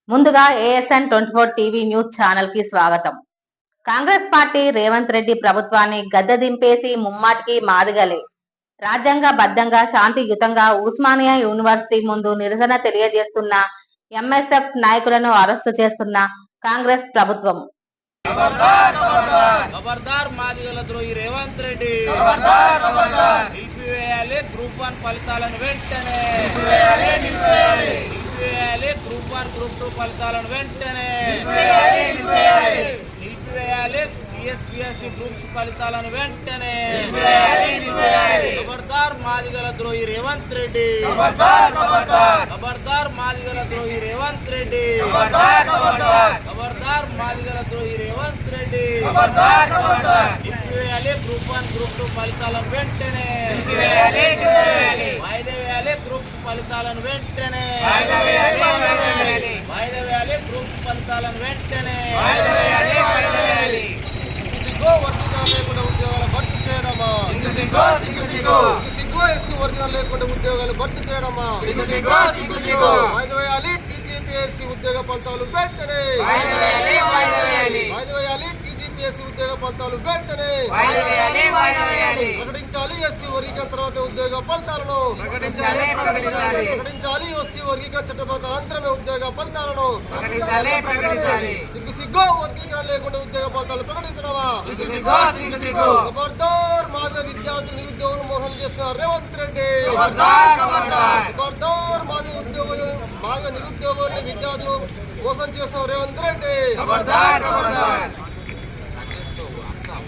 ముందుగా ASN 24 TV news channel కి స్వాగతం. కాంగ్రెస్ పార్టీ రేవంత్ రెడ్డి ప్రభుత్వాన్ని గద్దె దింపేసి ముమ్మాటికి మాదిగలే రాజ్యాంగబద్ధంగా శాంతియుతంగా ఉస్మానియా యూనివర్సిటీ ముందు నిరసన తెలియజేస్తున్న ఎంఎస్ఎఫ్ నాయకులను అరెస్టు చేస్తున్న కాంగ్రెస్ ప్రభుత్వం. ఖబర్దార్ మాదిగల ద్రోహి రేవంత్ రెడ్డి. నిలిపివేయాలి గ్రూప్ 1 ఫలితాలను వెంటనే. నిలిపివేయాలి గ్రూప్ 1 గ్రూప్ 2 ఫలితాలను వెంటనే. నిలిపివేయాలి టీఎస్పీఎస్సీ గ్రూప్స్ ఫలితాలను వెంటనే. ఖబర్దార్ మాదిగల ద్రోహి రేవంత్ రెడ్డి. ఖబర్దార్ మాదిగల ద్రోహి రేవంత్ రెడ్డి. ఖబర్దార్ మాదిగల ద్రోహి రేవంత్ రెడ్డి. నిలిపివేయాలి గ్రూప్ 1 గ్రూప్ 2 ఫలితాలను వెంటనే. వాయిదా వేయాలి గ్రూప్స్ ఫలితాలను వెంటనే. వాయిదా వేయాలి గ్రూప్స్ ఫలితాలను వెంటనే. లేకుండా ఉద్యోగాలు భర్తీ చేయడమా? ఎస్సీ వర్గం లేకుండా ఉద్యోగాలు భర్తీ చేయడమా? వాయిదా వేయాలి టీజీపీఎస్సీ ఉద్యోగ ఫలితాలు వెంటనే. వాయిదా వేయాలి టీజీపీఎస్సీ ఉద్యోగ ఫలితాలు వెంటనే. ప్రకటించాలి ఎస్సీ వర్గీకరణ తర్వాత ఉద్యోగ ఫలితాలను. ప్రకటించాలి ఎస్సీ వర్గీకరణ చట్టబద్ధ అనంతరమే ఉద్యోగ ఫలితాలను. సిగ్గు వర్గీకరణ లేకుండా ఉద్యోగ ఫలితాలు ప్రకటించడమా? ఖబర్దార్ మాదిగ విద్యార్థులు నిరుద్యోగులు మోసం చేస్తున్న రేవంత్ రెడ్డి. ఖబర్దార్ మాదిగ నిరుద్యోగులు విద్యార్థులు మోసం చేస్తున్న రేవంత్ రెడ్డి.